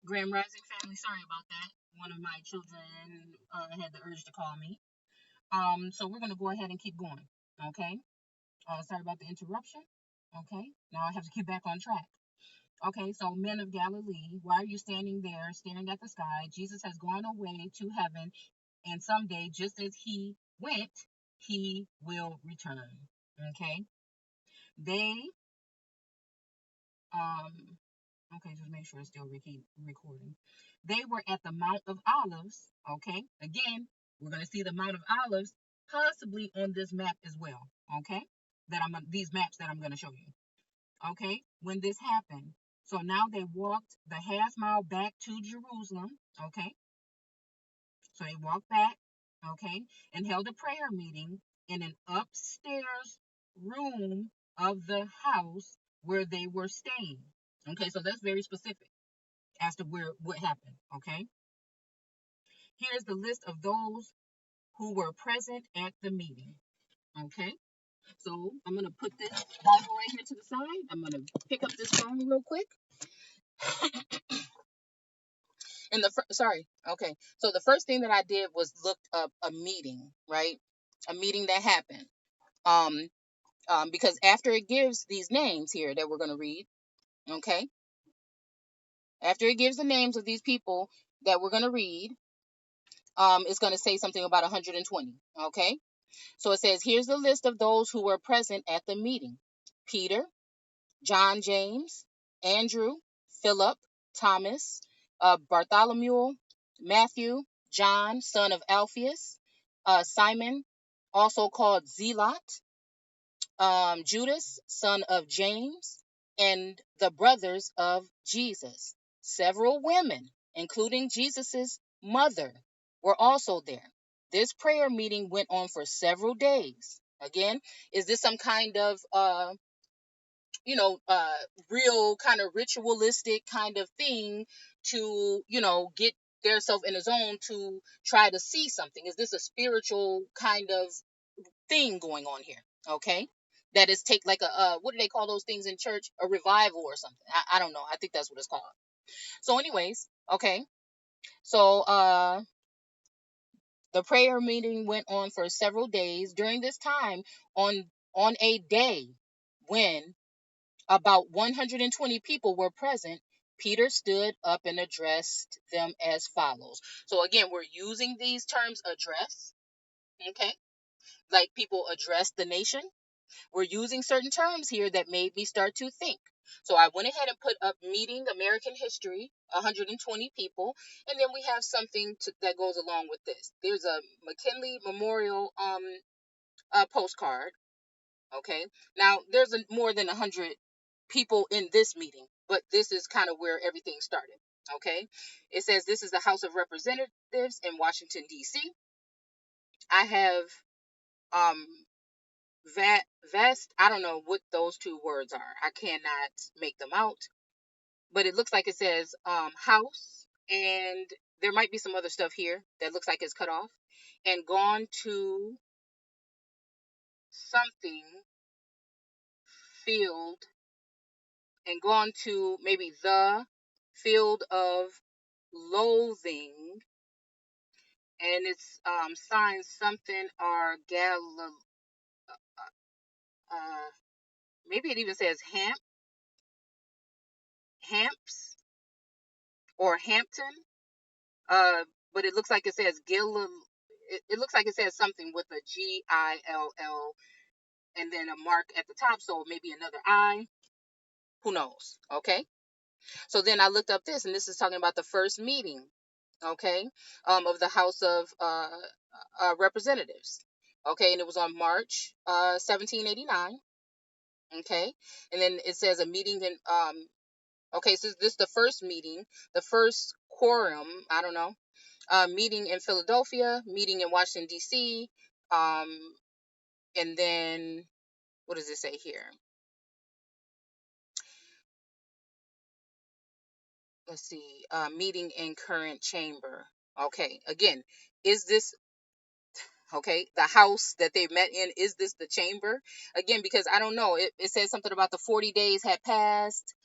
Grand Rising family, sorry about that. One of my children had the urge to call me. So we're gonna go ahead and keep going. Okay. Sorry about the interruption. Okay. Now I have to get back on track. Okay. So men of Galilee, why are you standing there staring at the sky? Jesus has gone away to heaven, and someday, just as he went, he will return. Okay. They um Okay, just make sure it's still recording. They were at the Mount of Olives. Okay, again, we're going to see the Mount of Olives possibly on this map as well. Okay, these maps that I'm going to show you. Okay, when this happened. So now they walked the half mile back to Jerusalem. Okay, so they walked back. Okay, and held a prayer meeting in an upstairs room of the house where they were staying. Okay, so that's very specific as to what happened. Okay, here's the list of those who were present at the meeting. Okay, so I'm gonna put this Bible right here to the side. I'm gonna pick up this phone real quick. And sorry. Okay, so the first thing that I did was look up a meeting, right? A meeting that happened. Um, because after it gives these names here that we're gonna read, okay, after it gives the names of these people that we're gonna read, it's gonna say something about 120. Okay. So it says, here's the list of those who were present at the meeting: Peter, John, James, Andrew, Philip, Thomas, Bartholomew, Matthew, John, son of Alphaeus, Simon, also called Zealot, Judas, son of James, and the brothers of Jesus. Several women, including Jesus's mother, were also there. This prayer meeting went on for several days. Again, is this some kind of real kind of ritualistic kind of thing to, get their self in a zone to try to see something? Is this a spiritual kind of thing going on here? Okay. That is take like a what do they call those things in church? A revival or something. I don't know. I think that's what it's called. So anyways, okay. So the prayer meeting went on for several days. During this time, on a day when about 120 people were present, Peter stood up and addressed them as follows. So again, we're using these terms: address, okay? Like people address the nation. We're using certain terms here that made me start to think. So I went ahead and put up meeting American history, 120 people, and then we have something that goes along with this. There's a McKinley Memorial postcard. Okay, now there's more than 100 people in this meeting, but this is kind of where everything started. Okay, it says this is the House of Representatives in Washington D.C. I have um vest. I don't know what those two words are. I cannot make them out, but it looks like it says house, and there might be some other stuff here that looks like it's cut off, and gone to something field, and gone to maybe the field of loathing, and it's signed something or uh maybe it even says Hamps or Hampton, but it looks like it says it looks like it says something with a Gill, and then a mark at the top, so maybe another I, who knows. Okay, so then I looked up this, and this is talking about the first meeting, okay, of the House of Representatives. Okay, and it was on March 1789. Okay, and then it says a meeting in okay, so this is the first meeting, the first quorum, I don't know, meeting in Philadelphia, meeting in Washington D.C., and then what does it say here? Let's see, meeting in current chamber. Okay, again, is this okay, the house that they met in? Is this the chamber? Again, because I don't know, it says something about the 40 days had passed.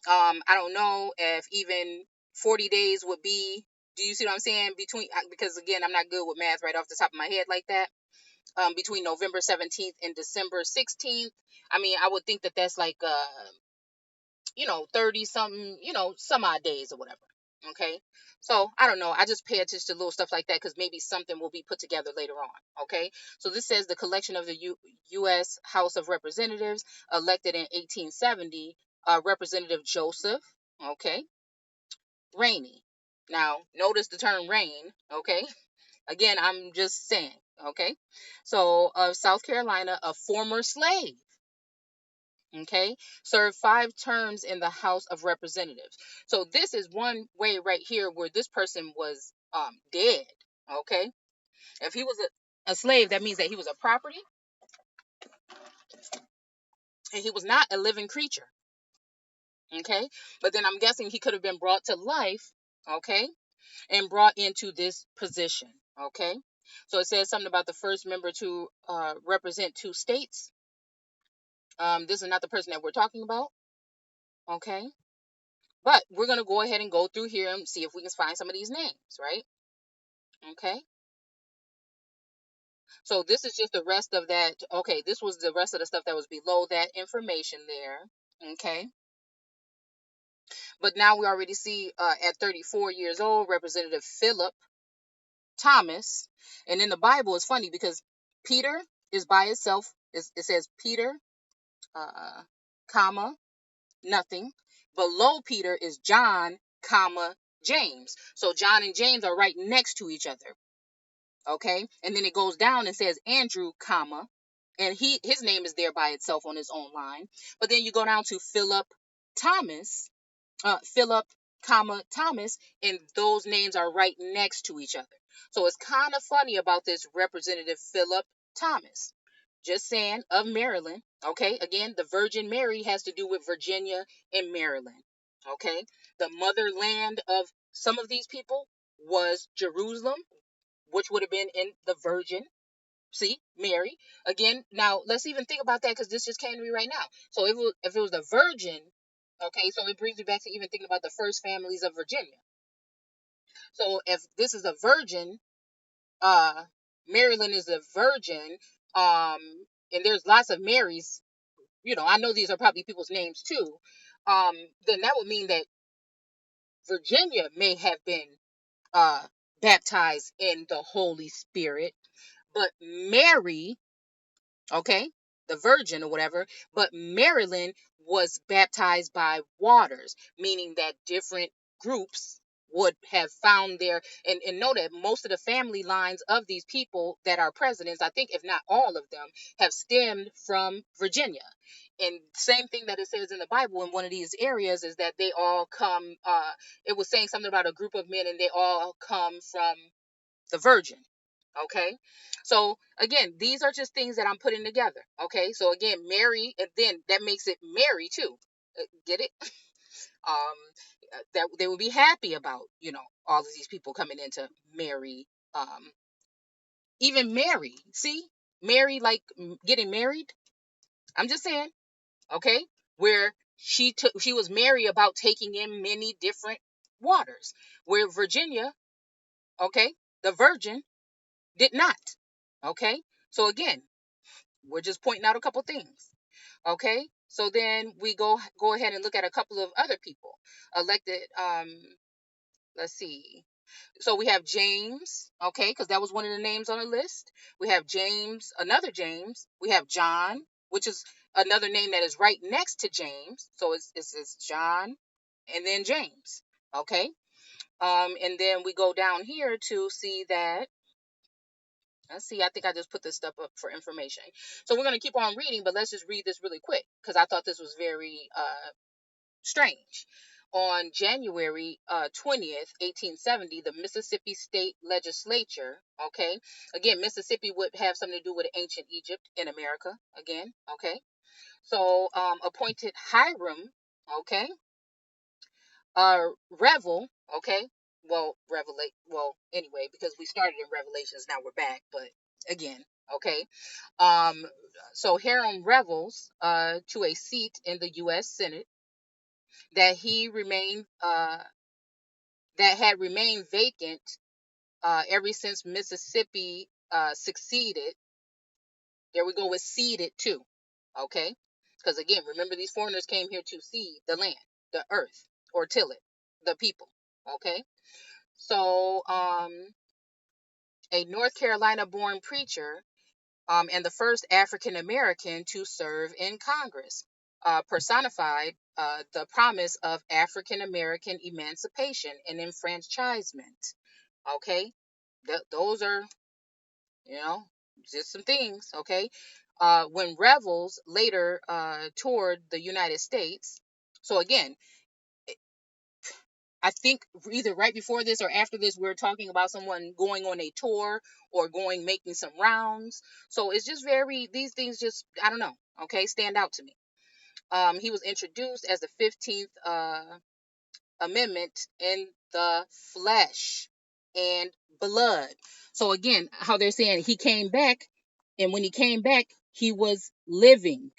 I don't know if even 40 days would be, do you see what I'm saying? Because again, I'm not good with math right off the top of my head like that. Between November 17th and December 16th. I mean, I would think that that's like, 30 something, some odd days or whatever. Okay. So I don't know. I just pay attention to little stuff like that because maybe something will be put together later on. Okay. So this says the collection of the U.S. House of Representatives elected in 1870, Representative Joseph. Okay. Rainey. Now, notice the term rain. Okay. Again, I'm just saying. Okay. So, of South Carolina, a former slave. Okay, served 5 terms in the House of Representatives. So this is one way right here where this person was dead. Okay, if he was a slave, that means that he was a property and he was not a living creature. Okay, but then I'm guessing he could have been brought to life. Okay, and brought into this position. Okay, so it says something about the first member to represent 2 states. This is not the person that we're talking about. Okay. But we're going to go ahead and go through here and see if we can find some of these names, right? Okay. So this is just the rest of that. Okay, this was the rest of the stuff that was below that information there. Okay. But now we already see at 34 years old, Representative Philip Thomas. And in the Bible, it's funny because Peter is by itself. It says Peter, uh, comma, nothing. Below Peter is John, comma, James. So John and James are right next to each other. Okay, and then it goes down and says Andrew, comma, and his name is there by itself on his own line. But then you go down to Philip Thomas, Philip, comma, Thomas, and those names are right next to each other. So it's kind of funny about this Representative Philip Thomas. Just saying, of Maryland. Okay, again, the Virgin Mary has to do with Virginia and Maryland. Okay, the motherland of some of these people was Jerusalem, which would have been in the Virgin. See, Mary. Again, now let's even think about that because this just came to me right now. So if it was the Virgin, okay, so it brings me back to even thinking about the first families of Virginia. So if this is a Virgin, uh, Maryland is a Virgin, um, and there's lots of Marys. I know these are probably people's names too. Then that would mean that Virginia may have been uh baptized in the Holy Spirit. But Mary, okay, the virgin or whatever, but Maryland was baptized by waters, meaning that different groups would have found their, and know that most of the family lines of these people that are presidents, I think if not all of them, have stemmed from Virginia. And same thing that it says in the Bible in one of these areas is that they all come, it was saying something about a group of men and they all come from the virgin. Okay. So again, these are just things that I'm putting together. Okay. So again, Mary, and then that makes it Mary too. Get it? That they will be happy about, all of these people coming into Mary. Even Mary, see, Mary, like getting married. I'm just saying. Okay. Where she was Mary about taking in many different waters, where Virginia, okay, the virgin, did not. Okay. So again, we're just pointing out a couple things. Okay. So then we go ahead and look at a couple of other people elected. Let's see. So we have James, okay, because that was one of the names on the list. We have James, another James. We have John, which is another name that is right next to James. So it's John and then James. Okay. And then we go down here to see that. Let's see, I think I just put this stuff up for information. So we're going to keep on reading, but let's just read this really quick because I thought this was very strange. On January 20th, 1870, the Mississippi State Legislature, okay, again, Mississippi would have something to do with ancient Egypt in America, again, okay, so appointed Hiram, okay, Revel, okay, anyway, because we started in Revelations, now we're back, but again, okay, um, so Hiram Revels to a seat in the U.S. Senate, that he remained that had remained vacant ever since Mississippi succeeded. There we go with seeded too. Okay? Because again, remember these foreigners came here to seed the land, the earth, or till it, the people. Okay? So, a North Carolina born preacher, and the first African American to serve in Congress, personified the promise of African American emancipation and enfranchisement. Okay? Those are, you know, just some things. Okay? When rebels later toured the United States, so again, I think either right before this or after this, we're talking about someone going on a tour or making some rounds. So it's just these things just, I don't know, okay, stand out to me. He was introduced as the 15th Amendment in the flesh and blood. So again, how they're saying he came back, and when he came back, he was living.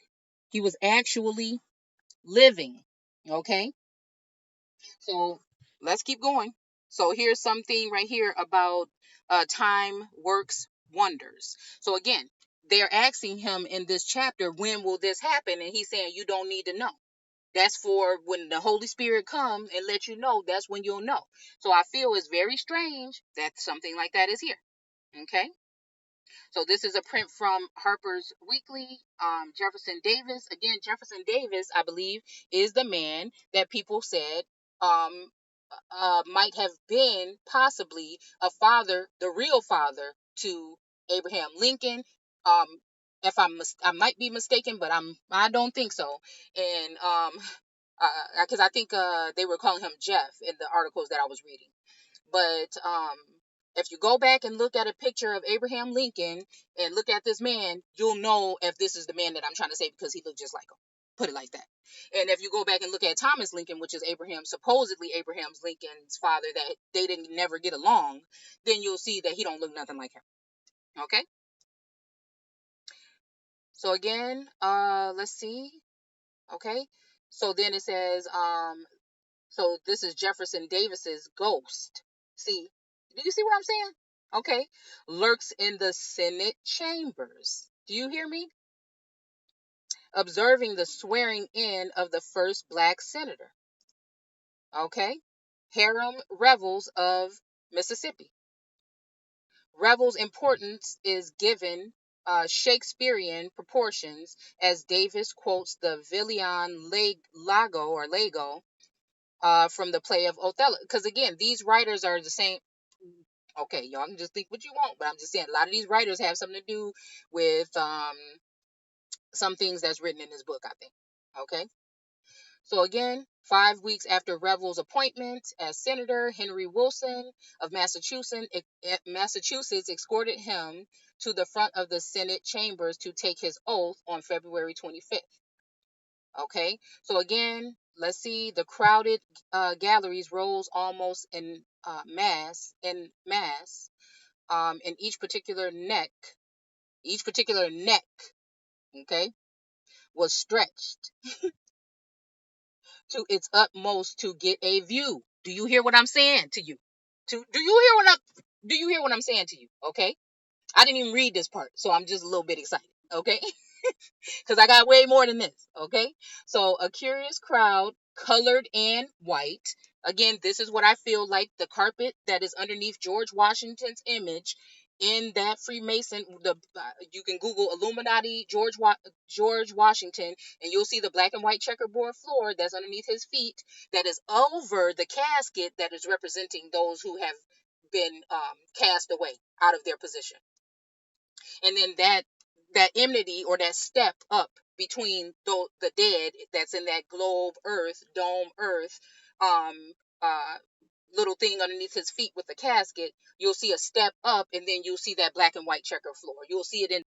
He was actually living, okay? So let's keep going. So here's something right here about time works wonders. So again, they're asking him in this chapter, when will this happen? And he's saying, you don't need to know. That's for when the Holy Spirit comes and let you know, that's when you'll know. So I feel it's very strange that something like that is here. Okay. So this is a print from Harper's Weekly. Jefferson Davis. Again, Jefferson Davis, I believe, is the man that people said um, might have been possibly a father, the real father to Abraham Lincoln. Um, if I might be mistaken, but I don't think so. And because I think they were calling him Jeff in the articles that I was reading. But if you go back and look at a picture of Abraham Lincoln and look at this man, you'll know if this is the man that I'm trying to say, because he looked just like him. Put it like that. And if you go back and look at Thomas Lincoln, which is supposedly Abraham Lincoln's father, that they didn't never get along, then you'll see that he don't look nothing like him. Okay. So again, let's see. Okay. So then it says, so this is Jefferson Davis's ghost. See, do you see what I'm saying? Okay. Lurks in the Senate chambers. Do you hear me? Observing the swearing in of the first black senator. Okay. Harem revels of Mississippi. Revel's importance is given Shakespearean proportions as Davis quotes the Villian Lago from the play of Othello. Because again, these writers are the same. Okay, y'all can just think what you want, but I'm just saying a lot of these writers have something to do with some things that's written in this book, I think. Okay. So again, 5 weeks after Revel's appointment as senator, Henry Wilson of Massachusetts escorted him to the front of the Senate chambers to take his oath on February 25th. Okay, so again, let's see, the crowded galleries rose almost in mass, and each particular neck, okay, was stretched to its utmost to get a view. Do you hear what I'm saying to you? Do you hear what I'm saying to you? Okay, I didn't even read this part, so I'm just a little bit excited. Okay. Because I got way more than this. Okay. So a curious crowd, colored and white. Again, this is what I feel like the carpet that is underneath George Washington's image in that Freemason. You can Google Illuminati George Washington, and you'll see the black and white checkerboard floor that's underneath his feet, that is over the casket that is representing those who have been cast away out of their position. And then that enmity or that step up between the dead that's in that dome earth, um uh little thing underneath his feet with the casket, you'll see a step up, and then you'll see that black and white checker floor. You'll see it in